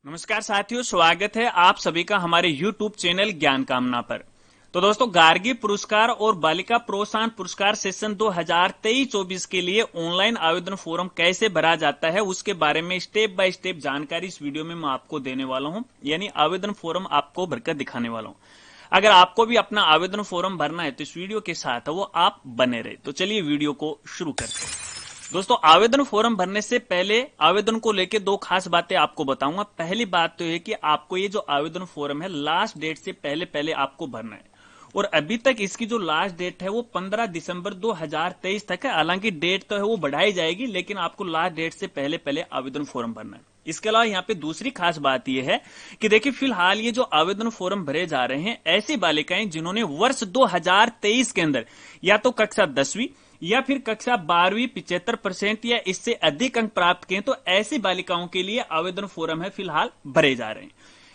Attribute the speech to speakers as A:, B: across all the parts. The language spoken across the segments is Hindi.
A: नमस्कार साथियों, स्वागत है आप सभी का हमारे YouTube चैनल ज्ञान कामना पर। तो दोस्तों, गार्गी पुरस्कार और बालिका प्रोत्साहन पुरस्कार सेशन 2023-24 के लिए ऑनलाइन आवेदन फॉर्म कैसे भरा जाता है उसके बारे में स्टेप बाय स्टेप जानकारी इस वीडियो में मैं आपको देने वाला हूं, यानी आवेदन फॉर्म आपको भरकर दिखाने वाला हूं। अगर आपको भी अपना आवेदन फॉर्म भरना है तो इस वीडियो के साथ वो आप बने रहे। तो चलिए वीडियो को शुरू करते हैं। दोस्तों, आवेदन फॉर्म भरने से पहले आवेदन को लेकर दो खास बातें आपको बताऊंगा। पहली बात तो है कि आपको ये जो आवेदन फॉर्म है लास्ट डेट से पहले पहले आपको भरना है, और अभी तक इसकी जो लास्ट डेट है वो 15 दिसंबर 2023 तक है। हालांकि डेट तो है वो बढ़ाई जाएगी, लेकिन आपको लास्ट डेट से पहले पहले आवेदन फॉर्म भरना है। इसके अलावा यहाँ पे दूसरी खास बात यह है कि देखिए, फिलहाल ये जो आवेदन फॉर्म भरे जा रहे हैं ऐसी बालिकाएं जिन्होंने वर्ष 2023 के अंदर या तो कक्षा 10वीं या फिर कक्षा 12वीं 75% या इससे अधिक अंक प्राप्त किए, तो ऐसी बालिकाओं के लिए आवेदन फॉर्म है फिलहाल भरे जा रहे हैं।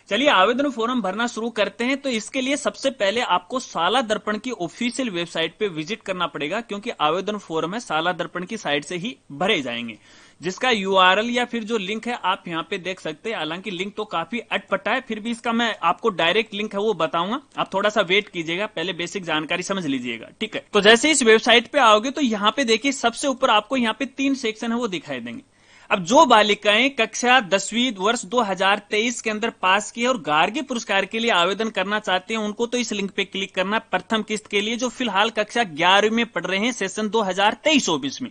A: चलिए आवेदन फॉर्म भरना शुरू करते हैं। तो इसके लिए सबसे पहले आपको साला दर्पण की ऑफिशियल वेबसाइट पे विजिट करना पड़ेगा, क्योंकि आवेदन फॉर्म है साला दर्पण की साइट से ही भरे जाएंगे, जिसका यूआरएल या फिर जो लिंक है आप यहाँ पे देख सकते हैं। हालांकि लिंक तो काफी अटपटा है, फिर भी इसका मैं आपको डायरेक्ट लिंक है वो बताऊंगा। आप थोड़ा सा वेट कीजिएगा, पहले बेसिक जानकारी समझ लीजिएगा, ठीक है। तो जैसे इस वेबसाइट पे आओगे तो यहाँ पे देखिए सबसे ऊपर आपको यहाँ पे 3 सेक्शन है वो दिखाई देंगे। अब जो बालिकाएं कक्षा 10वीं वर्ष 2023 के अंदर पास की है और गार्गी पुरस्कार के लिए आवेदन करना चाहते हैं, उनको तो इस लिंक पे क्लिक करना प्रथम किस्त के लिए, जो फिलहाल कक्षा 11वीं में पढ़ रहे हैं सेशन 2023-24 में।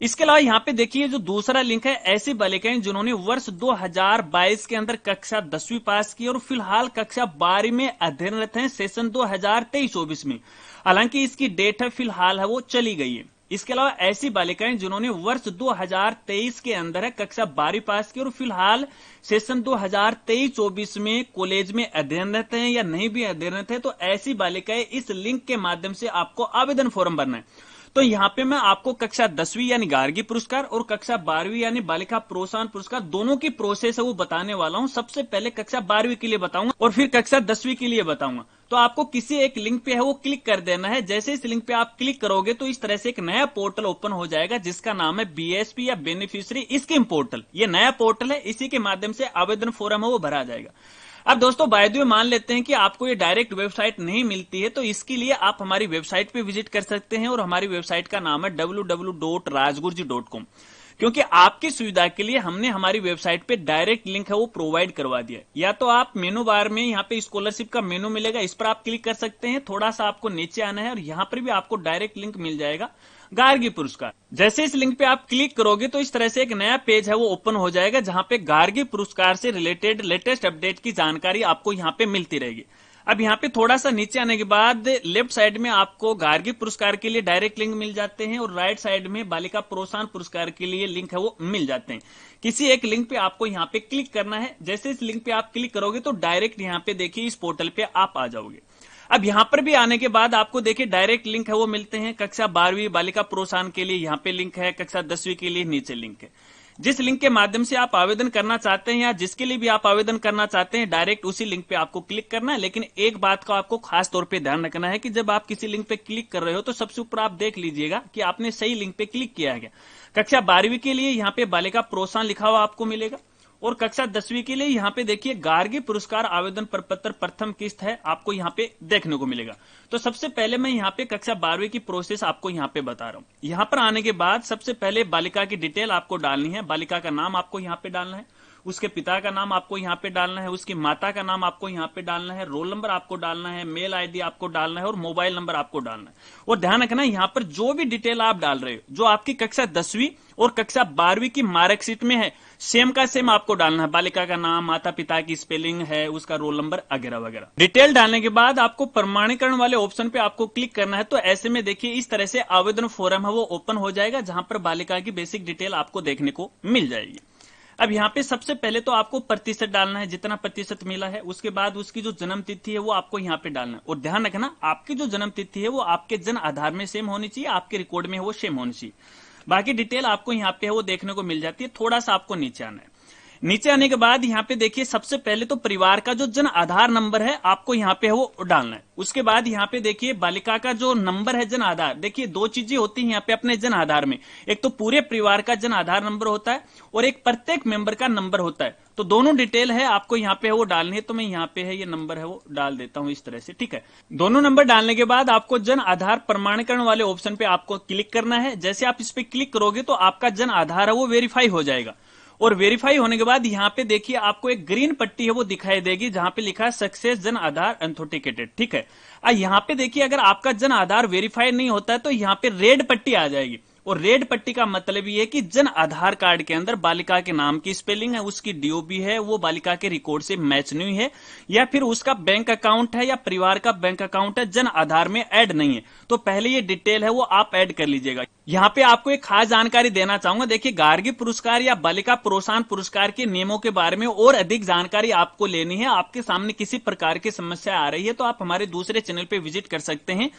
A: इसके अलावा यहाँ पे देखिए जो दूसरा लिंक है, ऐसी बालिकाएं जिन्होंने वर्ष 2022 के अंदर कक्षा 10वीं पास की और फिलहाल कक्षा 12वीं में अध्ययनरत हैं सेशन 2023-24 में। हालांकि इसकी डेट है फिलहाल है वो चली गई है। इसके अलावा ऐसी बालिकाएं जिन्होंने वर्ष 2023 के अंदर है कक्षा 12वीं पास की और फिलहाल सेशन 2023-24 में कॉलेज में अध्ययनरत हैं या नहीं भी अध्ययनरत है, तो ऐसी बालिकाएं इस लिंक के माध्यम से आपको आवेदन फॉर्म भरना है। तो यहाँ पे मैं आपको कक्षा 10वीं यानी गार्गी पुरस्कार और कक्षा 12वीं यानी बालिका प्रोत्साहन पुरस्कार दोनों की प्रोसेस है वो बताने वाला हूँ। सबसे पहले कक्षा 12वीं के लिए बताऊंगा और फिर कक्षा 10वीं के लिए बताऊंगा। तो आपको किसी एक लिंक पे है वो क्लिक कर देना है। जैसे इस लिंक पे आप क्लिक करोगे तो इस तरह से एक नया पोर्टल ओपन हो जाएगा, जिसका नाम है बीएसपी या बेनिफिशियरी स्कीम पोर्टल। ये नया पोर्टल है, इसी के माध्यम से आवेदन फॉर्म है वो भरा जाएगा। अब दोस्तों, बाय द वे मान लेते हैं कि आपको ये डायरेक्ट वेबसाइट नहीं मिलती है, तो इसके लिए आप हमारी वेबसाइट पे विजिट कर सकते हैं, और हमारी वेबसाइट का नाम है www.rajgurji.com। क्योंकि आपकी सुविधा के लिए हमने हमारी वेबसाइट पे डायरेक्ट लिंक है वो प्रोवाइड करवा दिया। या तो आप मेनू बार में यहाँ पे स्कॉलरशिप का मेनू मिलेगा, इस पर आप क्लिक कर सकते हैं। थोड़ा सा आपको नीचे आना है और यहाँ पर भी आपको डायरेक्ट लिंक मिल जाएगा गार्गी पुरस्कार। जैसे इस लिंक पे आप क्लिक करोगे तो इस तरह से एक नया पेज है वो ओपन हो जाएगा, जहां पे गार्गी पुरस्कार से रिलेटेड लेटेस्ट अपडेट की जानकारी आपको यहाँ पे मिलती रहेगी। अब यहाँ पे थोड़ा सा नीचे आने के बाद लेफ्ट साइड में आपको गार्गी पुरस्कार के लिए डायरेक्ट लिंक मिल जाते हैं, और राइट साइड में बालिका प्रोत्साहन पुरस्कार के लिए लिंक है वो मिल जाते हैं। किसी एक लिंक पे आपको यहाँ पे क्लिक करना है। जैसे इस लिंक पे आप क्लिक करोगे तो डायरेक्ट यहाँ पे देखिए इस पोर्टल पे आप आ जाओगे। अब यहाँ पर भी आने के बाद आपको देखिए डायरेक्ट लिंक है वो मिलते हैं। कक्षा 12वीं बालिका प्रोत्साहन के लिए यहाँ पे लिंक है, कक्षा 10वीं के लिए नीचे लिंक है। जिस लिंक के माध्यम से आप आवेदन करना चाहते हैं या जिसके लिए भी आप आवेदन करना चाहते हैं, डायरेक्ट उसी लिंक पे आपको क्लिक करना है। लेकिन एक बात का आपको खास तौर पे ध्यान रखना है कि जब आप किसी लिंक पे क्लिक कर रहे हो तो सबसे ऊपर आप देख लीजिएगा कि आपने सही लिंक पे क्लिक किया है क्या। कक्षा 12वीं के लिए यहाँ पे बालिका प्रोत्साहन लिखा हुआ आपको मिलेगा, और कक्षा 10वीं के लिए यहाँ पे देखिए गार्गी पुरस्कार आवेदन प्रपत्र प्रथम किस्त है आपको यहाँ पे देखने को मिलेगा। तो सबसे पहले मैं यहाँ पे कक्षा 12वीं की प्रोसेस आपको यहाँ पे बता रहा हूँ। यहाँ पर आने के बाद सबसे पहले बालिका की डिटेल आपको डालनी है। बालिका का नाम आपको यहाँ पे डालना है, उसके पिता का नाम आपको यहाँ पे डालना है, उसकी माता का नाम आपको यहाँ पे डालना है, रोल नंबर आपको डालना है, मेल आईडी आपको डालना है और मोबाइल नंबर आपको डालना है। और ध्यान रखना यहाँ पर जो भी डिटेल आप डाल रहे हो, जो आपकी कक्षा 10वीं और कक्षा 12वीं की मार्कशीट में है, सेम का सेम आपको डालना है। बालिका का नाम, माता पिता की स्पेलिंग है, उसका रोल नंबर वगैरह वगैरह। डिटेल डालने के बाद आपको प्रमाणीकरण वाले ऑप्शन पे आपको क्लिक करना है। तो ऐसे में देखिए इस तरह से आवेदन फॉर्म है वो ओपन हो जाएगा, जहां पर बालिका की बेसिक डिटेल आपको देखने को मिल जाएगी। अब यहाँ पे सबसे पहले तो आपको प्रतिशत डालना है, जितना प्रतिशत मिला है। उसके बाद उसकी जो जन्म तिथि है वो आपको यहाँ पे डालना है। और ध्यान रखना आपकी जो जन्म तिथि है वो आपके जन आधार में सेम होनी चाहिए, आपके रिकॉर्ड में वो सेम होनी चाहिए। बाकी डिटेल आपको यहाँ पे है वो देखने को मिल जाती है। थोड़ा सा आपको नीचे आना है। नीचे आने के बाद यहाँ पे देखिए सबसे पहले तो परिवार का जो जन आधार नंबर है आपको यहाँ पे वो डालना है। उसके बाद यहाँ पे देखिए बालिका का जो नंबर है जन आधार, देखिए दो चीजें होती हैं यहाँ पे अपने जन आधार में, एक तो पूरे परिवार का जन आधार नंबर होता है और एक प्रत्येक मेंबर का नंबर होता है। तो दोनों डिटेल है आपको यहाँ पे वो डालनी है। तो मैं यहाँ पे है ये नंबर है वो डाल देता हूँ इस तरह से, ठीक है। दोनों नंबर डालने के बाद आपको जन आधार प्रमाणीकरण वाले ऑप्शन पे आपको क्लिक करना है। जैसे आप इस पे क्लिक करोगे तो आपका जन आधार है वो वेरीफाई हो जाएगा और वेरीफाई होने के बाद यहाँ पे देखिए आपको एक ग्रीन पट्टी है वो दिखाई देगी जहां पे लिखा है सक्सेस जन आधार ऑथेंटिकेटेड, ठीक है। यहाँ पे देखिए अगर आपका जन आधार वेरीफाई नहीं होता है तो यहाँ पे रेड पट्टी आ जाएगी और रेड पट्टी का मतलब ये है कि जन आधार कार्ड के अंदर बालिका के नाम की स्पेलिंग है, उसकी डीओबी है वो बालिका के रिकॉर्ड से मैच नहीं है, या फिर उसका बैंक अकाउंट है या परिवार का बैंक अकाउंट है जन आधार में ऐड नहीं है। तो पहले ये डिटेल है वो आप ऐड कर लीजिएगा। यहाँ पे आपको एक खास जानकारी देना चाहूंगा, देखिए गार्गी पुरस्कार या बालिका प्रोत्साहन पुरस्कार के नियमों के बारे में और अधिक जानकारी आपको लेनी है, आपके सामने किसी प्रकार की समस्या आ रही है तो आप हमारे दूसरे चैनल पे विजिट कर सकते हैं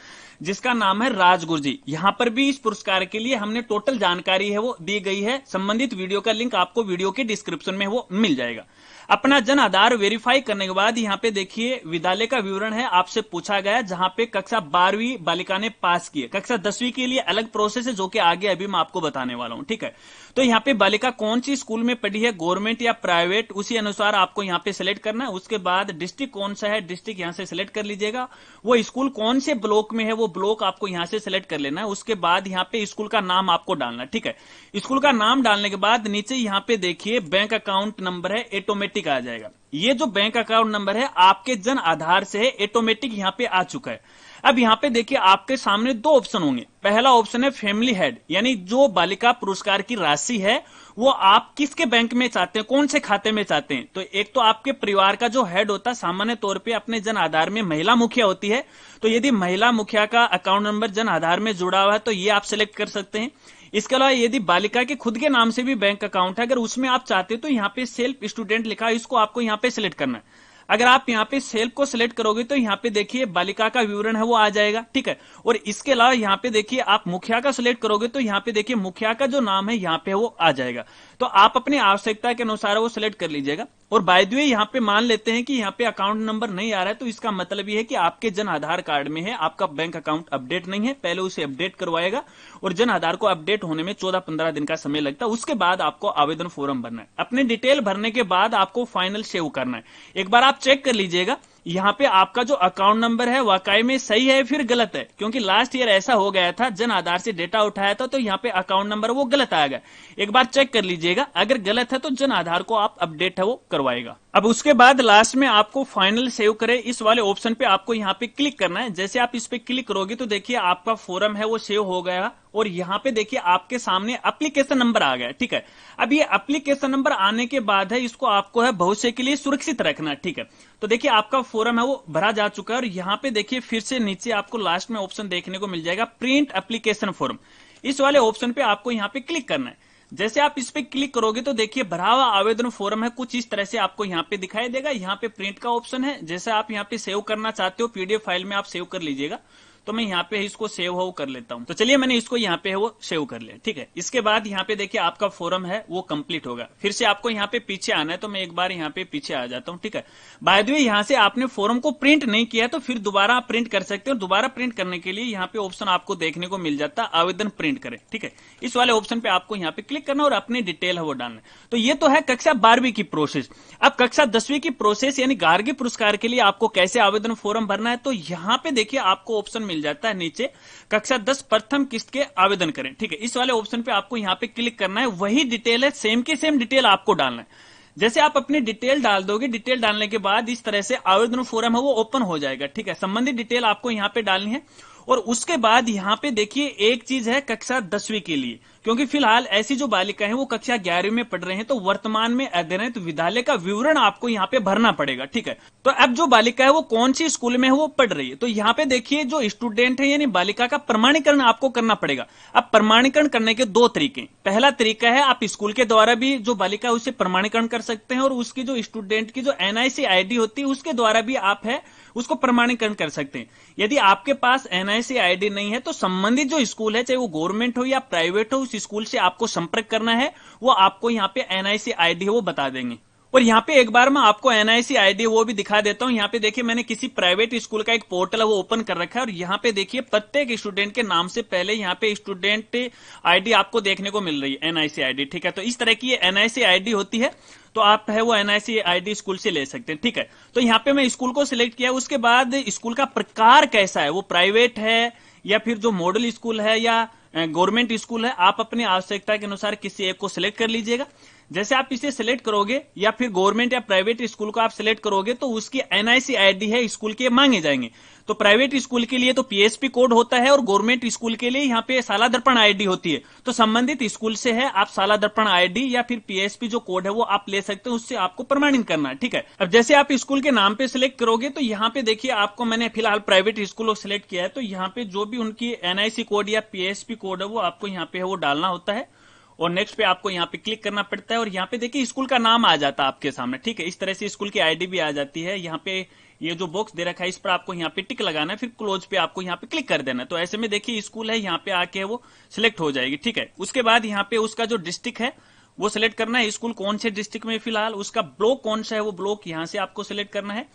A: जिसका नाम है राजगुरु जी। यहां पर भी इस पुरस्कार के लिए हमने टोटल जानकारी है वो दी गई है। संबंधित वीडियो का लिंक आपको वीडियो के डिस्क्रिप्शन में वो मिल जाएगा। अपना जन आधार वेरीफाई करने के बाद यहाँ पे देखिए विद्यालय का विवरण है आपसे पूछा गया, जहां पे कक्षा 12वीं बालिका ने पास की है। कक्षा 10वीं के लिए अलग प्रोसेस है जो कि आगे अभी मैं आपको बताने वाला हूं, ठीक है। तो यहाँ पे बालिका कौन सी स्कूल में पढ़ी है, गवर्नमेंट या प्राइवेट, उसी अनुसार आपको यहाँ पे सिलेक्ट करना है। उसके बाद डिस्ट्रिक्ट कौन सा है, डिस्ट्रिक्ट यहाँ से सिलेक्ट कर लीजिएगा। वो स्कूल कौन से ब्लॉक में है वो ब्लॉक आपको यहाँ से सिलेक्ट कर लेना है। उसके बाद यहाँ पे स्कूल का नाम आपको डालना है, ठीक है। स्कूल का नाम डालने के बाद नीचे यहाँ पे देखिए बैंक अकाउंट नंबर है ऑटोमेटिक आ जाएगा। ये जो बैंक अकाउंट नंबर है आपके जन आधार से है ऑटोमेटिक यहाँ पे आ चुका है। अब यहाँ पे देखिए आपके सामने दो ऑप्शन होंगे। पहला ऑप्शन है फैमिली हेड, यानी जो बालिका पुरस्कार की राशि है वो आप किसके बैंक में चाहते हैं, कौन से खाते में चाहते हैं। तो एक तो आपके परिवार का जो हेड होता है सामान्य तौर पे अपने जन आधार में महिला मुखिया होती है, तो यदि महिला मुखिया का अकाउंट नंबर जन आधार में जुड़ा हुआ है तो ये आप सिलेक्ट कर सकते हैं। इसके अलावा यदि बालिका के खुद के नाम से भी बैंक अकाउंट है, अगर उसमें आप चाहते हैं तो यहाँ पे सेल्फ स्टूडेंट लिखा है, इसको आपको यहाँ पे सिलेक्ट करना है। अगर आप यहाँ पे सेल्फ को सिलेक्ट करोगे तो यहाँ पे देखिए बालिका का विवरण है वो आ जाएगा, ठीक है। और इसके अलावा यहाँ पे देखिए आप मुखिया का सिलेक्ट करोगे तो यहाँ पे देखिए मुखिया का जो नाम है यहाँ पे वो आ जाएगा। तो आप अपनी आवश्यकता के अनुसार वो सिलेक्ट कर लीजिएगा। और बाय द वे यहाँ पे मान लेते हैं कि यहाँ पे अकाउंट नंबर नहीं आ रहा है, तो इसका मतलब ये है कि आपके जन आधार कार्ड में है आपका बैंक अकाउंट अपडेट नहीं है। पहले उसे अपडेट करवाएगा और जन आधार को अपडेट होने में 14-15 दिन का समय लगता है। उसके बाद आपको आवेदन फॉर्म भरना है। अपने डिटेल भरने के बाद आपको फाइनल सेव करना है। एक बार आप चेक कर लीजिएगा यहाँ पे आपका जो अकाउंट नंबर है वाकई में सही है फिर गलत है, क्योंकि लास्ट ईयर ऐसा हो गया था, जन आधार से डेटा उठाया था तो यहाँ पे अकाउंट नंबर वो गलत आ गया। एक बार चेक कर लीजिएगा, अगर गलत है तो जन आधार को आप अपडेट है वो करवाएगा। अब उसके बाद लास्ट में आपको फाइनल सेव करे इस वाले ऑप्शन पे आपको यहाँ पे क्लिक करना है। जैसे आप इस पे क्लिक करोगे तो देखिए आपका फॉर्म है वो सेव हो गया और यहाँ पे देखिए आपके सामने एप्लीकेशन नंबर आ गया, ठीक है। अब ये एप्लीकेशन नंबर आने के बाद है इसको आपको है भविष्य के लिए सुरक्षित रखना, ठीक है। तो देखिए आपका फॉर्म है वो भरा जा चुका है और यहाँ पे देखिए फिर से नीचे आपको लास्ट में ऑप्शन देखने को मिल जाएगा प्रिंट एप्लीकेशन फॉर्म। इस वाले ऑप्शन पे आपको यहाँ पे क्लिक करना है। जैसे आप इस पे क्लिक करोगे तो देखिए भरा हुआ आवेदन फॉर्म है कुछ इस तरह से आपको यहाँ पे दिखाई देगा। यहाँ पे प्रिंट का ऑप्शन है, जैसे आप यहाँ पे सेव करना चाहते हो पीडीएफ फाइल में आप सेव कर लीजिएगा। तो मैं यहाँ पे इसको सेव हो कर लेता हूँ। तो चलिए मैंने इसको यहाँ पे वो सेव कर लिया, ठीक है। इसके बाद यहाँ पे देखिए आपका फॉर्म है वो कंप्लीट होगा। फिर से आपको यहाँ पे पीछे आना है, तो मैं एक बार यहाँ पे पीछे आ जाता हूँ, ठीक है। बाय द वे यहाँ से आपने फॉर्म को प्रिंट नहीं किया तो फिर दोबारा आप प्रिंट कर सकते हो। दोबारा प्रिंट करने के लिए यहाँ पे ऑप्शन आपको देखने को मिल जाता है आवेदन प्रिंट करें, ठीक है। इस वाले ऑप्शन पे आपको यहाँ पे क्लिक करना और अपनी डिटेल है वो डालना। तो ये तो है कक्षा 12वीं की प्रोसेस। अब कक्षा 10वीं की प्रोसेस यानी गार्गी पुरस्कार के लिए आपको कैसे आवेदन फॉर्म भरना है, तो यहाँ पे देखिए आपको ऑप्शन मिल जाता है नीचे कक्षा 10 प्रथम किस्त के आवेदन करें, ठीक है। इस वाले ऑप्शन पे आपको यहाँ पे क्लिक करना है। वही डिटेल है, सेम की सेम डिटेल आपको डालना है। जैसे आप अपनी डिटेल डाल दोगे, डिटेल डालने के बाद इस तरह से आवेदन फॉर्म है वो ओपन हो जाएगा, ठीक है। संबंधित डिटेल आपको यहाँ पे डालनी है। और उसके बाद यहाँ पे देखिए एक चीज है कक्षा 10वीं के लिए, क्योंकि फिलहाल ऐसी जो बालिका है वो कक्षा 11वीं में पढ़ रहे हैं तो वर्तमान में अध्ययन तो विद्यालय का विवरण आपको यहाँ पे भरना पड़ेगा, ठीक है। तो अब जो बालिका है वो कौन सी स्कूल में है वो पढ़ रही है, तो यहाँ पे देखिए जो स्टूडेंट है यानी बालिका का प्रमाणीकरण आपको करना पड़ेगा। अब प्रमाणीकरण करने के दो तरीके। पहला तरीका है आप स्कूल के द्वारा भी जो बालिका है उसे प्रमाणीकरण कर सकते हैं और उसकी जो स्टूडेंट की जो एनआईसी आईडी होती है उसके द्वारा भी आप है उसको प्रमाणीकरण कर सकते हैं। यदि आपके पास एनआईसी आईडी नहीं है तो संबंधित जो स्कूल है चाहे वो गवर्नमेंट हो या प्राइवेट हो उस उस स्कूल से आपको संपर्क करना है, वो आपको यहाँ पे एनआईसी आईडी है वो बता देंगे। और यहाँ पे एक बार मैं आपको एनआईसी आईडी वो भी दिखा देता हूँ। यहाँ पे देखिए मैंने किसी प्राइवेट स्कूल का एक पोर्टल है वो ओपन कर रखा है और यहाँ पे देखिए प्रत्येक स्टूडेंट के नाम से पहले यहाँ पे स्टूडेंट आईडी आपको देखने को मिल रही है, एनआईसी आईडी। ठीक है, तो इस तरह की ये एनआईसी आईडी होती है, तो आप है वो एनआईसी आईडी स्कूल से ले सकते हैं। ठीक है, तो यहाँ पे मैं स्कूल को सिलेक्ट किया, उसके बाद स्कूल का प्रकार कैसा है, वो प्राइवेट है या फिर जो मॉडल स्कूल है या गवर्नमेंट स्कूल है, आप अपनी आवश्यकता के अनुसार किसी एक को सिलेक्ट कर लीजिएगा। जैसे आप इसे सिलेक्ट करोगे या फिर गवर्नमेंट या प्राइवेट स्कूल को आप सिलेक्ट करोगे तो उसकी एनआईसी आईडी है स्कूल के मांगे जाएंगे। तो प्राइवेट स्कूल के लिए तो पीएसपी कोड होता है और गवर्नमेंट स्कूल के लिए यहाँ पे शाला दर्पण आईडी होती है। तो संबंधित स्कूल से है आप शाला दर्पण आईडी या फिर पीएसपी जो कोड है वो आप ले सकते हो, उससे आपको प्रमाणित करना है। ठीक है, अब जैसे आप स्कूल के नाम पे सिलेक्ट करोगे तो यहाँ पे देखिए आपको मैंने फिलहाल प्राइवेट स्कूल सिलेक्ट किया है, तो यहाँ पे जो भी उनकी एनआईसी कोड या पीएसपी कोड है वो आपको यहाँ पे वो डालना होता है और नेक्स्ट पे आपको यहाँ पे क्लिक करना पड़ता है और यहाँ पे देखिए स्कूल का नाम आ जाता है आपके सामने। ठीक है, इस तरह से स्कूल की आईडी भी आ जाती है। यहाँ पे ये जो बॉक्स दे रखा है इस पर आपको यहाँ पे टिक लगाना है, फिर क्लोज पे आपको यहाँ पे क्लिक कर देना है। तो ऐसे में देखिए स्कूल है यहाँ पे आके वो सिलेक्ट हो जाएगी। ठीक है, उसके बाद यहाँ पे उसका जो डिस्ट्रिक्ट है वो सिलेक्ट करना है, स्कूल कौन से डिस्ट्रिक्ट में फिलहाल, उसका ब्लॉक कौन सा है वो ब्लॉक यहाँ से आपको सिलेक्ट करना है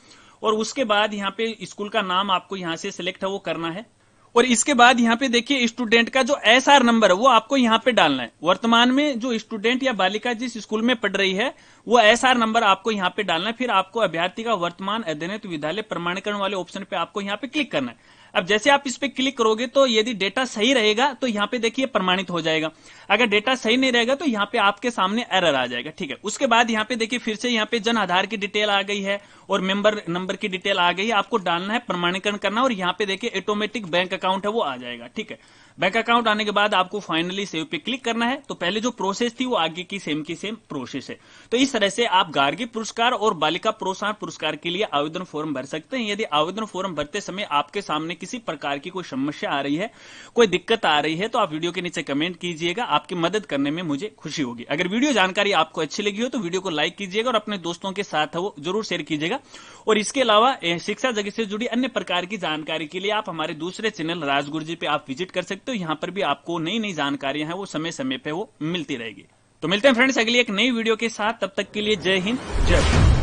A: और उसके बाद यहाँ पे स्कूल का नाम आपको यहाँ से सिलेक्ट है वो करना है। और इसके बाद यहाँ पे देखिए स्टूडेंट का जो एसआर नंबर है वो आपको यहाँ पे डालना है। वर्तमान में जो स्टूडेंट या बालिका जिस स्कूल में पढ़ रही है वो एसआर नंबर आपको यहाँ पे डालना है। फिर आपको अभ्यर्थी का वर्तमान अध्ययन विद्यालय प्रमाणीकरण वाले ऑप्शन पे आपको यहाँ पे क्लिक करना है। अब जैसे आप इस पे क्लिक करोगे तो यदि डेटा सही रहेगा तो यहाँ पे देखिए प्रमाणित हो जाएगा, अगर डेटा सही नहीं रहेगा तो यहाँ पे आपके सामने एरर आ जाएगा। ठीक है, उसके बाद यहाँ पे देखिए फिर से यहाँ पे जन आधार की डिटेल आ गई है और मेंबर नंबर की डिटेल आ गई है, आपको डालना है, प्रमाणीकरण करना और यहाँ पे देखिए ऑटोमेटिक बैंक अकाउंट है वो आ जाएगा। ठीक है, बैंक अकाउंट आने के बाद आपको फाइनली सेव पे क्लिक करना है। तो पहले जो प्रोसेस थी वो आगे की सेम प्रोसेस है। तो इस तरह से आप गार्गी पुरस्कार और बालिका प्रोत्साहन पुरस्कार के लिए आवेदन फॉर्म भर सकते हैं। यदि आवेदन फॉर्म भरते समय आपके सामने किसी प्रकार की कोई समस्या आ रही है, कोई दिक्कत आ रही है, तो आप वीडियो के नीचे कमेंट कीजिएगा, आपकी मदद करने में मुझे खुशी होगी। अगर वीडियो जानकारी आपको अच्छी लगी हो तो वीडियो को लाइक कीजिएगा और अपने दोस्तों के साथ वो जरूर शेयर कीजिएगा। और इसके अलावा शिक्षा जगत से जुड़ी अन्य प्रकार की जानकारी के लिए आप हमारे दूसरे चैनल राजगुरुजी पे आप विजिट कर सकते हो। यहाँ पर भी आपको नई नई जानकारियां हैं वो समय समय पे वो मिलती रहेगी। तो मिलते हैं फ्रेंड्स अगली एक नई वीडियो के साथ, तब तक के लिए जय हिंद जय भारत।